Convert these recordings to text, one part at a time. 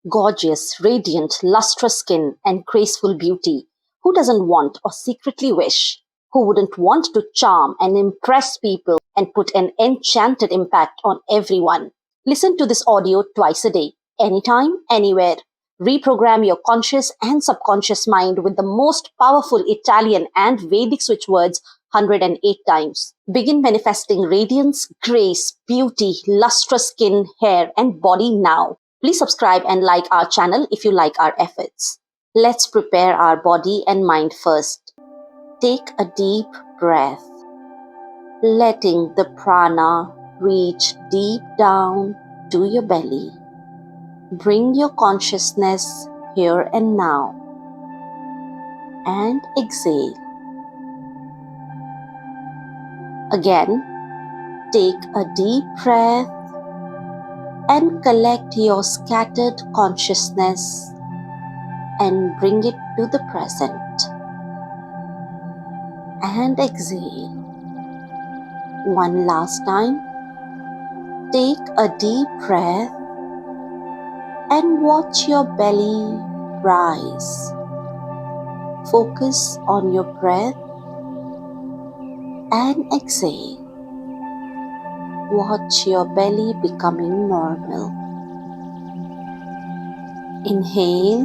Gorgeous, radiant, lustrous skin and graceful beauty. Who doesn't want or secretly wish? Who wouldn't want to charm and impress people and put an enchanted impact on everyone? Listen to this audio twice a day, anytime, anywhere. Reprogram your conscious and subconscious mind with the most powerful Italian and Vedic switch words 108 times. Begin manifesting radiance, grace, beauty, lustrous skin, hair, and body now. Please subscribe and like our channel if you like our efforts. Let's prepare our body and mind first. Take a deep breath, letting the prana reach deep down to your belly. Bring your consciousness here and now and exhale. Again, take a deep breath and collect your scattered consciousness and bring it to the present. And exhale. One last time. Take a deep breath and watch your belly rise. Focus on your breath and exhale. Watch your belly becoming normal. Inhale,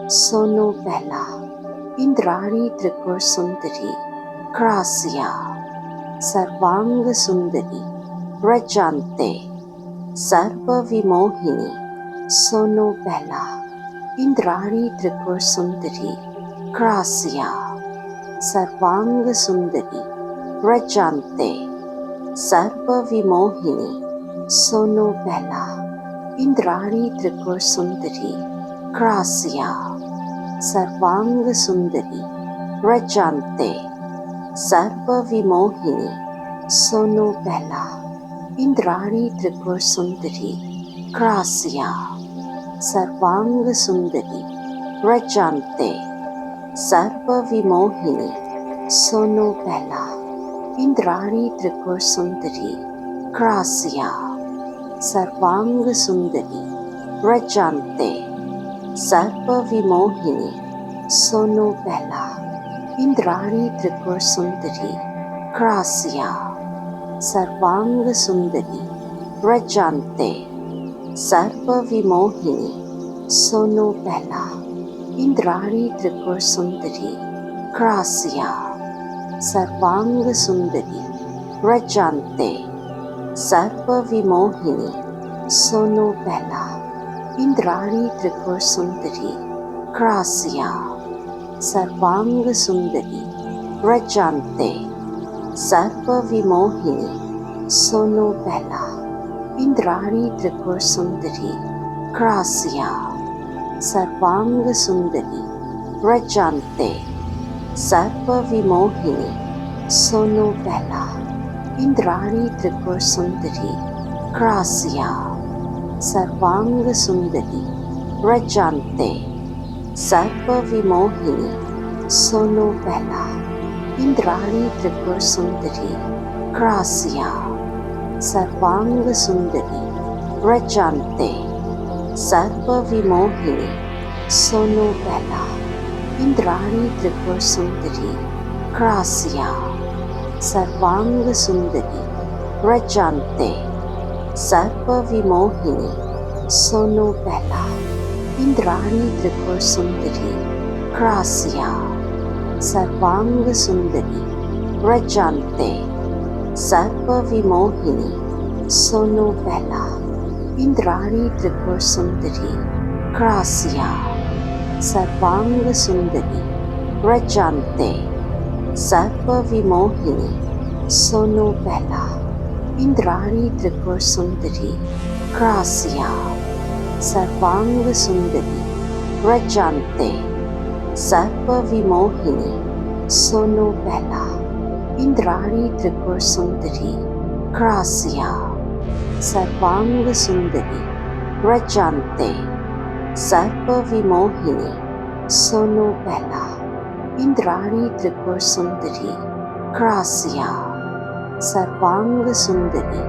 Sono Bella, Indrani Tripur Sundari, Grasya, Sarvang Sundari, Rajante, Sarva Vimohini, Sono Bella, Indrani Tripur Sundari, Grasya, Sarvang Sundari, Rajante, Sarva Vimohini, Sono Bella, Indrani Tripur Sundari, Grasya, Sarvang Sundari, Rajante, Sarva Vimohini, Sono Bella, Indrani Tripur Sundari, Grasya, Sarvang Sundari, Rajante, Sarva Vimohini, Sono Bella, Indrani Tripur Sundari, Grasya, Sarvang Sundari, Rajante, Sarva Vimohini, Sono Bella, Indrani Tripur Sundari, Grasya, Sarvang Sundari, Rajante, Sarva Vimohini, Sono Bella, Indrani Tripur Sundari, Grasya, Sarvang Sundari, Rajante, Sarva Vimohini, Sono Bella, Indrani Tripur Sundari, Grasya, Sarvang Sundari, Rajante, Sarva Vimohini, Sono Bella, Indrani Tripur Sundari, Grasya, Sarvang Sundari, Rajante, Sarva Vimohini, Sono Bella, Indrani Tripur Sundari, Grasya, Sarvang Sundari, Rajante, Sarva Vimohini, Sono Bella, Indrani Tripur Sundari, Grasya, Sarvang Sundari, Rajante, Sarva Vimohini, Sono Bella, Indrani Tripur Sundari, Grasya, Sarvang Sundari, Rajante, Sarva Vimohini, Sono Bella, Indrani Tripur Sundari, Grasya, Sarvang Sundari, Rajante, Sarva Vimohini, Sono Bella, Indrani Tripur Sundari, Grasya, Sarvang Sundari, Rajante, Sarva Vimohini, Sono Bella, Indrani Tripur Sundari, Grasya, Sarvang Sundari, Rajante, Sarva Vimohini, Sono Bella, Indrani Tripur Sundari, Grasya, Sarvang Sundari, Rajante, Sarva Vimohini, Sono Bella, Indrani Tripur Sundari, Grasya, Sarvang Sundari,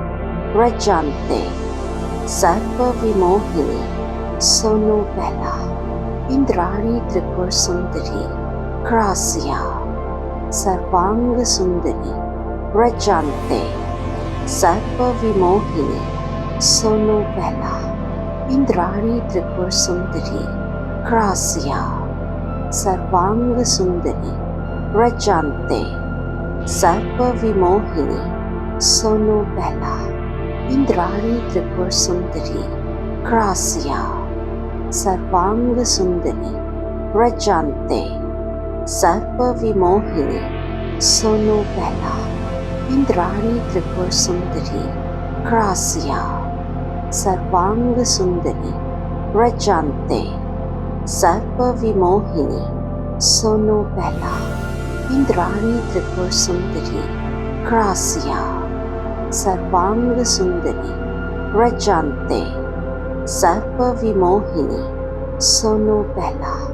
Rajante, Sarva Vimohini, Sonu पहला, इंद्राणी त्रिपुर सुंदरी, क्रासिया, सर्वांग सुंदरी, व्रजान्ते, सर्व विमोहिनी, सोनू पहला, इंद्राणी त्रिपुर सुंदरी, क्रासिया, सर्वांग सुंदरी, व्रजान्ते, सर्व विमोहिनी, सोनू पहला, इंद्राणी त्रिपुर सुंदरी, क्रासिया, सर्वांग सुंदरी, व्रजान्ते, सर्व विमोहिनी, सोनू पहला, इंद्राणी त्रिपुर सुंदरी, क्रासिया, सर्वांग सुंदरी, व्रजान्ते, सर्व विमोहिनी, सोनू पहला, इंद्राणी त्रिपुर सुंदरी, क्रासिया, सर्वांग सुंदरी, व्रजान्ते, सर्व विमोहिनी, सोनू पहला,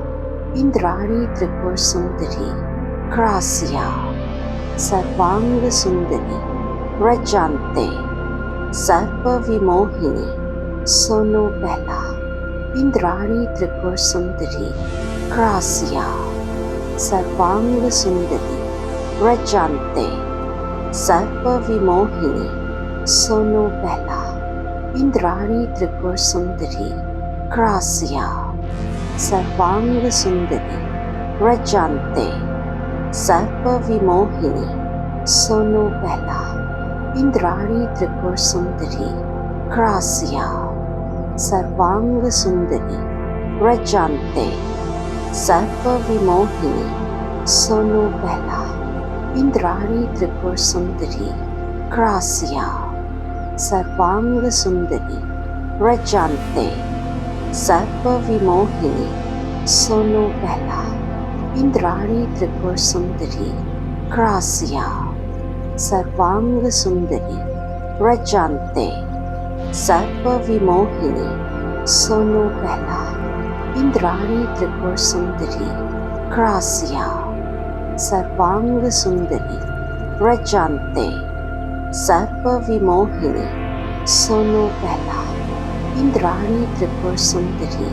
इंद्राणी त्रिपुर सुंदरी, क्रासिया, सर्वांग सुंदरी, व्रजान्ते, सर्व विमोहिनी, सोनू पहला, इंद्राणी त्रिपुर सुंदरी, क्रासिया, सर्वांग सुंदरी, व्रजान्ते, सर्व विमोहिनी, सोनू पहला, इंद्राणी त्रिपुर सुंदरी, क्रासिया, सर्वांग सुंदरी, व्रजान्ते, सर्व विमोहिनी, सोनू पहला, इंद्राणी त्रिपुर सुंदरी, क्रासिया, सर्वांग सुंदरी, व्रजान्ते, सर्व विमोहिनी, सोनू पहला, इंद्राणी त्रिपुर सुंदरी, क्रासिया, सर्वांग सुंदरी, व्रजान्ते, सर्व विमोहिनी, सोनू पहला, इंद्राणी त्रिपुर सुंदरी, क्रासिया, सर्वांग सुंदरी, व्रजान्ते, सर्व विमोहिनी, सोनू पहला, इंद्राणी त्रिपुर सुंदरी, क्रासिया, सर्वांग सुंदरी, व्रजान्ते, सर्व विमोहिनी, सोनू पहला, इंद्राणी त्रिपुर सुंदरी,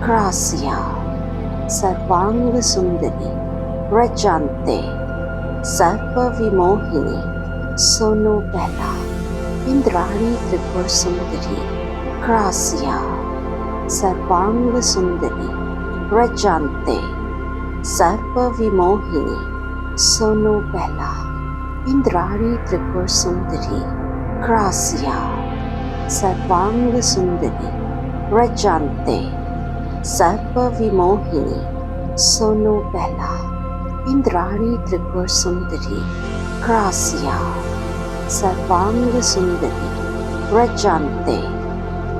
क्रासिया, सर्वांग सुंदरी, व्रजान्ते, सर्व विमोहिनी, सोनू पहला, इंद्राणी त्रिपुर सुंदरी, क्रासिया, सर्वांग सुंदरी, व्रजान्ते, सर्व विमोहिनी, सोनू पहला, इंद्राणी त्रिपुर सुंदरी, क्रासिया, सर्वांग सुंदरी, व्रजान्ते, सर्व विमोहिनी, सोनू पहला, इंद्राणी त्रिपुर सुंदरी, क्रासिया, सर्वांग सुंदरी, व्रजान्ते,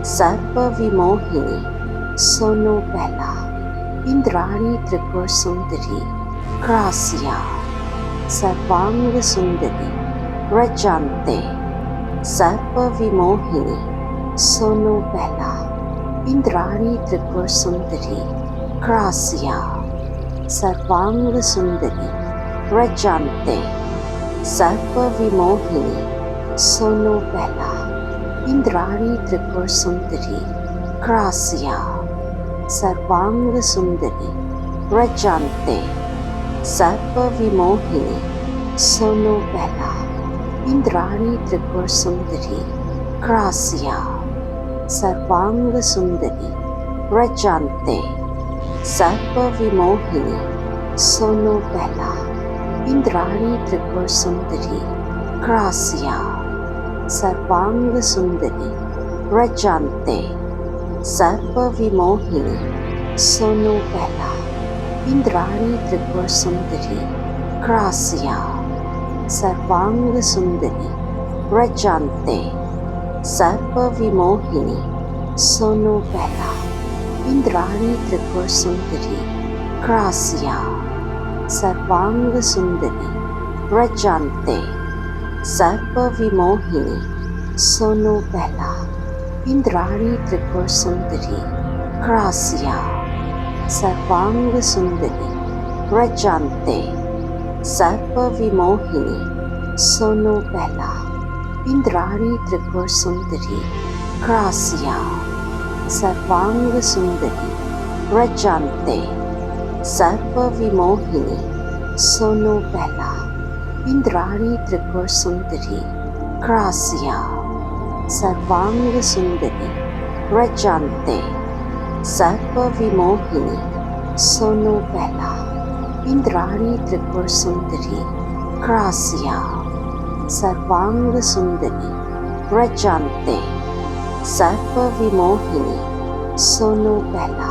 सर्व विमोहिनी, सोनू पहला, इंद्राणी त्रिपुर सुंदरी, क्रासिया, सर्वांग सुंदरी, व्रजान्ते, सर्व विमोहिनी, सोनू पहला, इंद्राणी त्रिपुर सुंदरी, क्रासिया, सर्वांग सुंदरी, व्रजान्ते, सर्व विमोहिनी, सोनू पहला, इंद्राणी त्रिपुर सुंदरी, क्रासिया, सर्वांग सुंदरी, व्रजान्ते, सर्व विमोहिनी, सोनू पहला, इंद्राणी त्रिपुर सुंदरी, क्रासिया, सर्वांग सुंदरी, व्रजान्ते, सर्व विमोहिनी, सोनू पहला, इंद्राणी त्रिपुर सुंदरी, क्रासिया, सर्वांग सुंदरी, व्रजान्ते, सर्व विमोहिनी, सोनू पहला, इंद्राणी त्रिपुर सुंदरी, क्रासिया, सर्वांग सुंदरी, व्रजान्ते, सर्व विमोहिनी, सोनू पहला, इंद्राणी त्रिपुर सुंदरी, क्रासिया, सर्वांग सुंदरी, व्रजान्ते, सर्व विमोहिनी, सोनू पहला, इंद्राणी त्रिपुर सुंदरी, क्रासिया, सर्वांग सुंदरी, व्रजान्ते, सर्व विमोहिनी, सोनू पहला, इंद्राणी त्रिपुर सुंदरी, क्रासिया, सर्वांग सुंदरी प्रजान्ते सर्व विमोहिनी सोनो बेला इंद्राणी त्रिपुर सुंदरी ग्रासिया सर्वांग सुंदरी प्रजान्ते सर्व विमोहिनी सोनो बेला इंद्राणी त्रिपुर सुंदरी ग्रासिया सर्वांग सुंदरी प्रजान्ते सर्व विमोहिनी सोनो बेला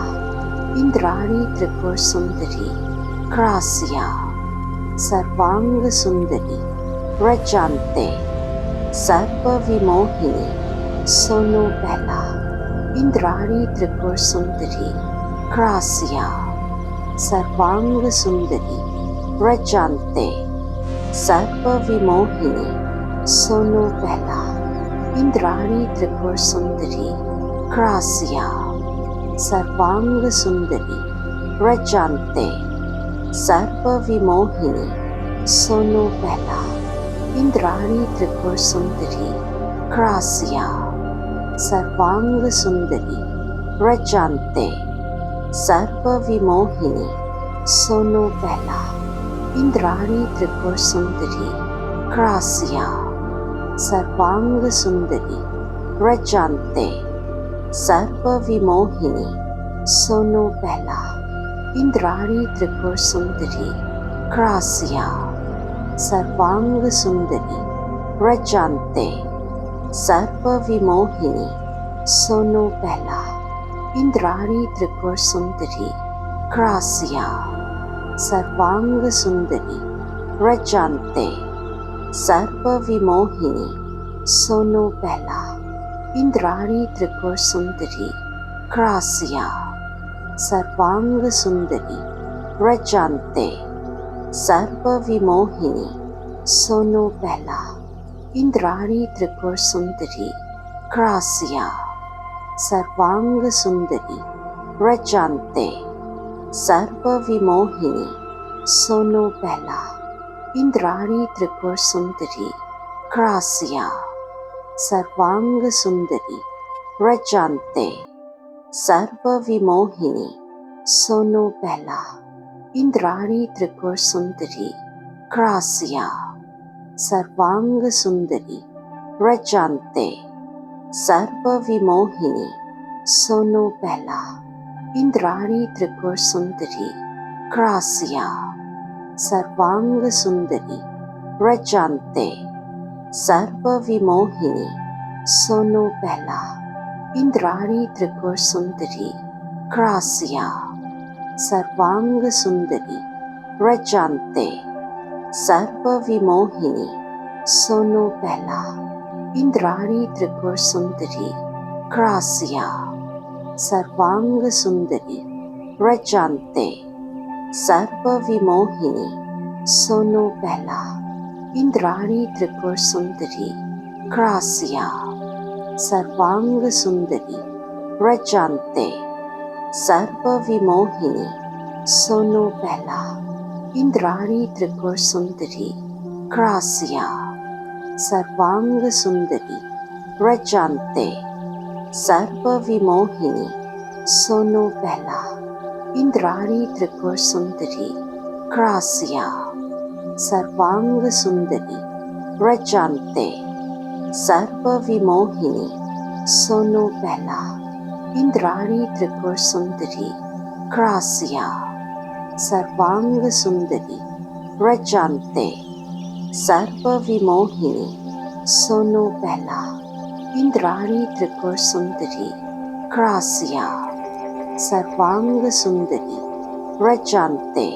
इंद्राणी त्रिपुर सुंदरी ग्रासिया सर्वांग सुंदरी प्रजान्ते सर्व विमोहिनी सोनो बेला इंद्राणी त्रिपुर सुंदरी ग्रासिया सर्वांग सुंदरी प्रजान्ते सर्व विमोहिनी सोनो बेला इंद्राणी त्रिपुर सुंदरी ग्रासिया सर्वांग सुंदरी प्रजान्ते सर्व विमोहिनी सोनो बेला इंद्राणी त्रिपुर सुंदरी ग्रासिया सर्वांग सुंदरी प्रजान्ते सर्व विमोहिनी सोनो बेला इंद्राणी त्रिपुर सुंदरी ग्रासिया सर्वांग सुंदरी प्रजान्ते सर्व विमोहिनी सोनो बेला इंद्राणी त्रिपुर सुंदरी ग्रासिया सर्वांग सुंदरी प्रजान्ते सर्व विमोहिनी सोनो बेला इंद्राणी त्रिपुर सुंदरी ग्रासिया सर्वांग सुंदरी प्रजान्ते सर्व विमोहिनी सोनो बेला इंद्राणी त्रिपुर सुंदरी ग्रासिया सर्वांग सुंदरी प्रजान्ते सर्व विमोहिनी सोनो बेला इंद्राणी त्रिपुर सुंदरी ग्रासिया सर्वांग सुंदरी प्रजान्ते सर्व विमोहिनी सोनो बेला इंद्राणी त्रिपुर सुंदरी ग्रासिया सर्वांग सुंदरी प्रजान्ते सर्व विमोहिनी सोनो बेला इंद्राणी त्रिपुर सुंदरी ग्रासिया सर्वांग सुंदरी प्रजान्ते सर्व विमोहिनी सोनो बेला इंद्राणी त्रिपुर सुंदरी ग्रासिया सर्वांग सुंदरी प्रजान्ते सर्व विमोहिनी सोनो बेला इंद्राणी त्रिपुर सुंदरी ग्रासिया सर्वांग सुंदरी प्रजान्ते सर्व विमोहिनी सोनो बेला इंद्राणी त्रिपुर सुंदरी ग्रासिया सर्वांग सुंदरी प्रजान्ते सर्व विमोहिनी सोनो बेला इंद्राणी त्रिपुर सुंदरी ग्रासिया सर्वांग सुंदरी प्रजान्ते सर्व विमोहिनी सोनो बेला इंद्राणी त्रिपुर सुंदरी ग्रासिया सर्वांग सुंदरी प्रजान्ते सर्व विमोहिनी सोनो बेला इंद्राणी त्रिपुर सुंदरी ग्रासिया सर्वांग सुंदरी प्रजान्ते सर्व विमोहिनी सोनो बेला इंद्राणी त्रिपुर सुंदरी ग्रासिया सर्वांग सुंदरी प्रजान्ते सर्व विमोहिनी सोनो बेला इंद्राणी त्रिपुर सुंदरी ग्रासिया सर्वांग सुंदरी प्रजान्ते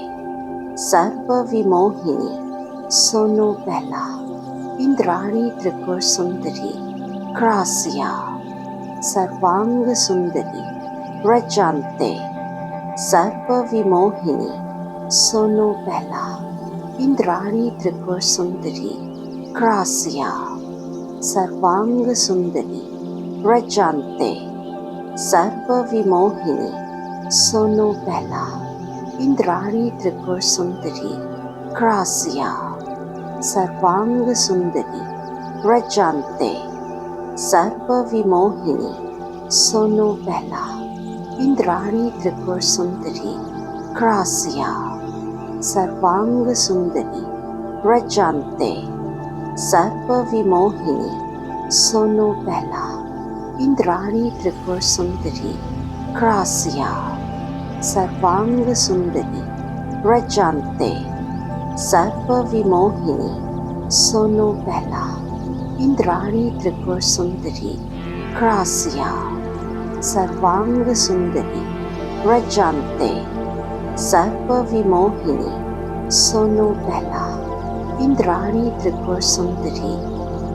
सर्व विमोहिनी सोनो बेला इंद्राणी त्रिपुर सुंदरी ग्रासिया सर्वांग सुंदरी प्रजान्ते सर्व विमोहिनी सोनो बेला इंद्राणी त्रिपुर सुंदरी ग्रासिया सर्वांग सुंदरी प्रजान्ते सर्व विमोहिनी सोनो बेला इंद्राणी त्रिपुर सुंदरी ग्रासिया सर्वांग सुंदरी प्रजान्ते सर्व विमोहिनी सोनो पहला, इंद्राणी त्रिपुर सुंदरी, क्रासिया, सर्वांग सुंदरी, व्रजान्ते, सर्व विमोहिनी, सोनो पहला, इंद्राणी त्रिपुर सुंदरी, क्रासिया, सर्वांग सुंदरी, व्रजान्ते, सर्व विमोहिनी, सोनो पहला, इंद्राणी त्रिपुर सुंदरी, क्रासिया, सर्वांग सुंदरी, व्रजान्ते, सर्व विमोहिनी, सोनो पहला, इंद्राणी त्रिपुर सुंदरी,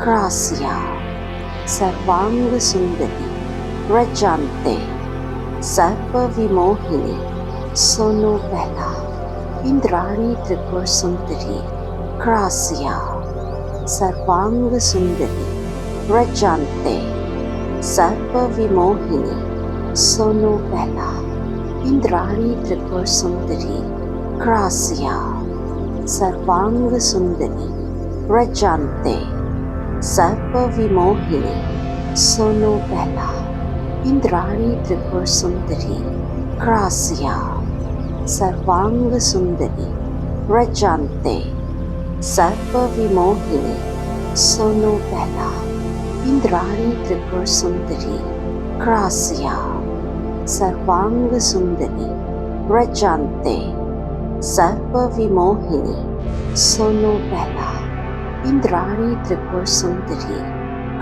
क्रासिया, सर्वांग सुंदरी, व्रजान्ते, सर्व विमोहिनी, सोनो पहला, इंद्राणी त्रिपुर सुंदरी, क्रासिया, सर्वांग सुंदरी, व्रजान्ते, सर्व विमोहिनी, सोनो पहला, इंद्राणी त्रिपुर सुंदरी, क्रासिया, सर्वांग सुंदरी, व्रजान्ते, सर्व विमोहिनी, सोनो पहला, इंद्राणी त्रिपुर सुंदरी, क्रासिया, सर्वांग सुंदरी, व्रजान्ते, सर्व विमोहिनी, सोनो पहला, इंद्राणी त्रिपुर सुंदरी, क्रासिया, सर्वांग सुंदरी, व्रजान्ते, सर्व विमोहिनी, सोनो पहला, इंद्राणी त्रिपुर सुंदरी,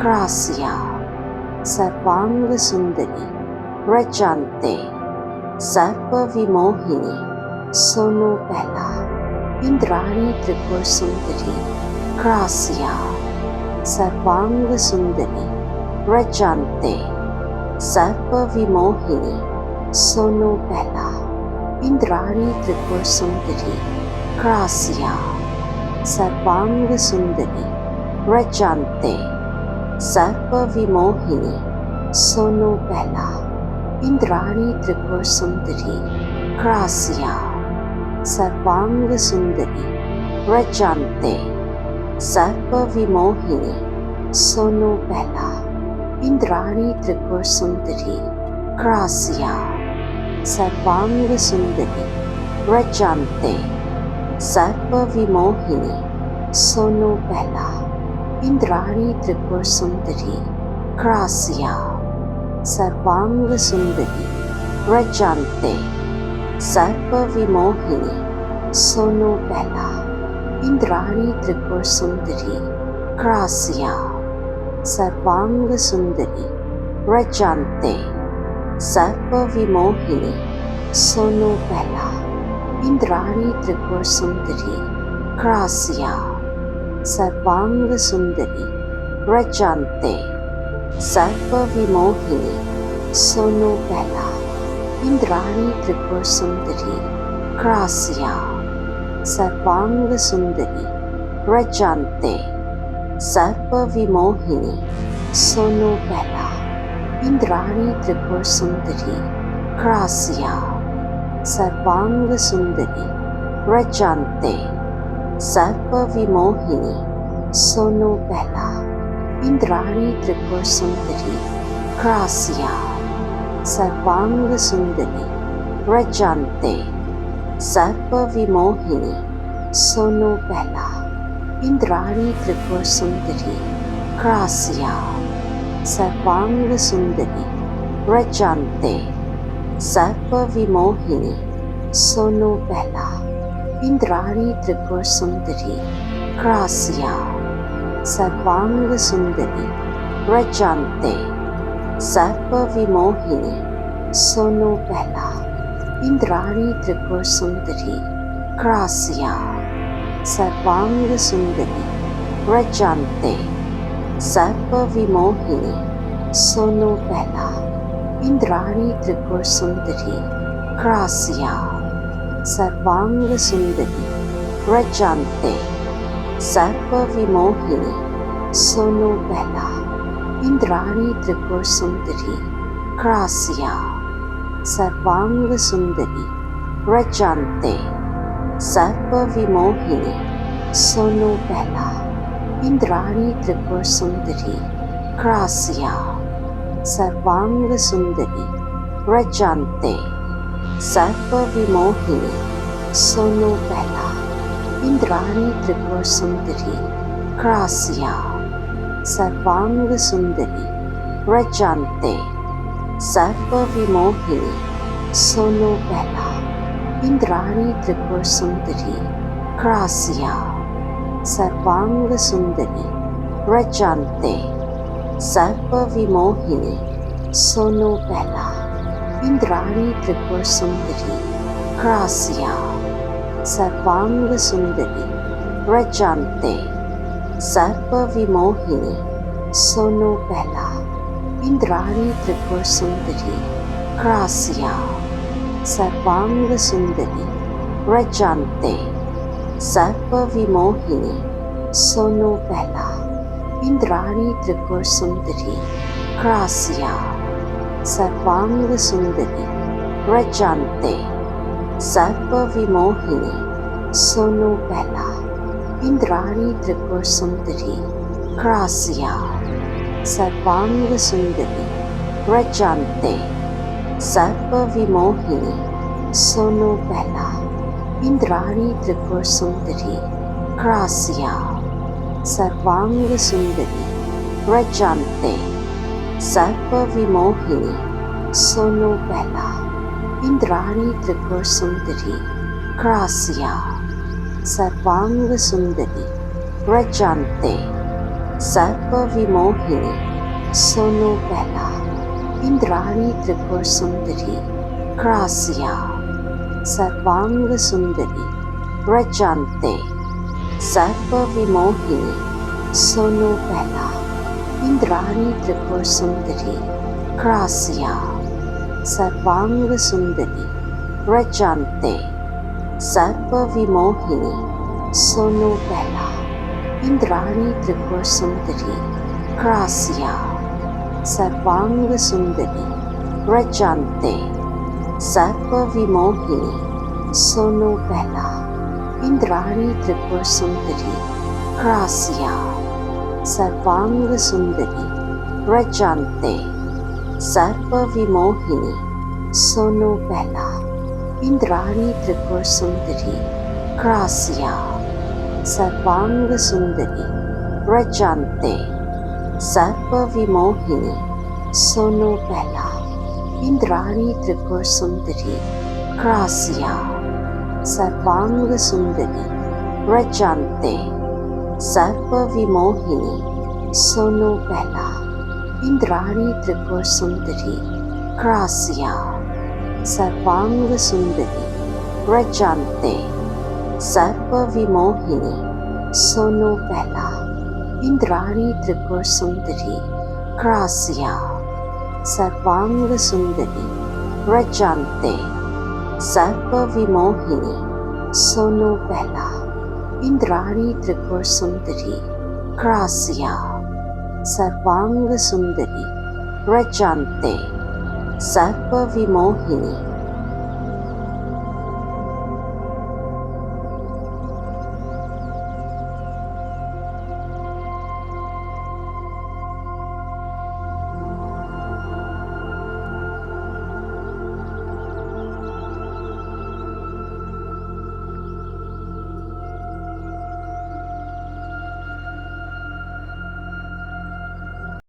क्रासिया, सर्वांग सुंदरी, व्रजान्ते, सर्व विमोहिनी, सोनो पहला, इंद्राणी त्रिपुर सुंदरी, क्रासिया, सर्वांग सुंदरी, व्रजान्ते, सर्व विमोहिनी, सोनो पहला, इंद्राणी त्रिपुर सुंदरी, क्रासिया, सर्वांग सुंदरी, व्रजान्ते, सर्व विमोहिनी, सोनो पहला, इंद्राणी त्रिपुर सुंदरी, क्रासिया, सर्वांग सुंदरी, व्रजान्ते, सर्व विमोहिनी, सोनो पहला, इंद्राणी त्रिपुर सुंदरी, क्रासिया, सर्वांग सुंदरी, व्रजान्ते, सर्व विमोहिनी, सोनो पहला, इंद्राणी त्रिपुर सुंदरी, क्रासिया, सर्वांग सुंदरी, व्रजान्ते, सर्व विमोहिनी, सोनो पहला, इंद्राणी त्रिपुर सुंदरी, क्रासिया, सर्वांग सुंदरी, व्रजान्ते, सर्व विमोहिनी, सोनो पहला, इंद्राणी त्रिपुर सुंदरी, क्रासिया, सर्वांग सुंदरी, व्रजान्ते, सर्व विमोहिनी, सोनो पहला, इंद्राणी त्रिपुर सुंदरी, क्रासिया, सर्वांग सुंदरी, व्रजान्ते, सर्व विमोहिनी, सोनो पहला, इंद्राणी त्रिपुर सुंदरी, क्रासिया, सर्वांग सुंदरी, व्रजान्ते, सर्व विमोहिनी, सोनो पहला, इंद्राणी त्रिपुर सुंदरी, क्रासिया, सर्वांग सुंदरी, व्रजान्ते, सर्व विमोहिनी, सोनो पहला, इंद्राणी त्रिपुर सुंदरी, क्रासिया, सर्वांग सुंदरी, व्रजान्ते, सर्व विमोहिनी, सोनो पहला, इंद्राणी त्रिपुर सुंदरी, क्रासिया, सर्वांग सुंदरी, व्रजान्ते, सर्व विमोहिनी, सोनो पहला, इंद्राणी त्रिपुर सुंदरी, क्रासिया, सर्वांग सुंदरी, व्रजान्ते, सर्व विमोहिनी, सोनो पहला, इंद्राणी त्रिपुर सुंदरी, क्रासिया, सर्वांग सुंदरी, व्रजान्ते, सर्व विमोहिनी, सोनो पहला, इंद्राणी त्रिपुर सुंदरी, क्रासिया, सर्वांग सुंदरी, व्रजान्ते, सर्व विमोहिनी, सोनो पहला, इंद्राणी त्रिपुर सुंदरी, क्रासिया, सर्वांग सुंदरी व्रजान्ते सर्व विमोहिनी सोनो बेला इंद्राणी त्रिपुर सुंदरी क्रासिया सर्वांग सुंदरी व्रजान्ते सर्व विमोहिनी सोनो बेला इंद्राणी त्रिपुर सुंदरी क्रासिया सर्वांग सुंदरी व्रजान्ते सर्व विमोहिनी सोनो बेला इंद्राणी त्रिपुर सुंदरी क्रासिया सर्वांग सुंदरी व्रजान्ते सर्व विमोहिनी सोनो बेला इंद्राणी त्रिपुर सुंदरी क्रासिया सर्वांग सुंदरी व्रजान्ते सर्व विमोहिनी सोनो बेला इंद्राणी त्रिपुर सुंदरी क्रासिया सर्वांग सुंदरी व्रजान्ते सर्व विमोहिनी सोनो बेला इंद्राणी त्रिपुर सुंदरी क्रासिया सर्वांग सुंदरी व्रजान्ते सर्व विमोहिनी सोनो बेला इंद्राणी त्रिपुर सुंदरी क्रासिया सर्वांग सुंदरी व्रजान्ते सर्व विमोहिनी सोनो बेला इंद्राणी त्रिपुर सुंदरी क्रासिया सर्वांग सुंदरी व्रजान्ते सर्व विमोहिनी सोनो बेला इंद्राणी त्रिपुर सुंदरी क्रासिया सर्वांग सुंदरी व्रजान्ते सर्व विमोहिनी सोनो बेला इंद्राणी त्रिपुर सुंदरी क्रासिया सर्वांग सुंदरी व्रजान्ते सर्व विमोहिनी सोनो बेला इंद्राणी त्रिपुर सुंदरी क्रासिया सर्वांग सुंदरी व्रजान्ते सर्व विमोहिनी सोनो बेला इंद्राणी त्रिपुर सुंदरी क्रासिया सर्वांग सुंदरी व्रजान्ते सर्व विमोहिनी सोनो बेला इंद्राणी त्रिपुर सुंदरी क्रासिया सर्वांग सुंदरी व्रजान्ते सर्व विमोहिनी सोनो बेला इंद्राणी त्रिपुर सुंदरी क्रासिया सर्वांग सुंदरी व्रजान्ते सर्व विमोहिनी सोनो बेला इंद्राणी त्रिपुर सुंदरी क्रासिया सर्वांग सुंदरी व्रजान्ते सर्व विमोहिनी सोनो बेला इंद्राणी त्रिपुर सुंदरी क्रासिया सर्वांग सुंदरी व्रजान्ते सर्व विमोहिनी सोनो बेला इंद्राणी त्रिपुर सुंदरी क्रासिया सर्वांग सुंदरी व्रजान्ते सर्व विमोहिनी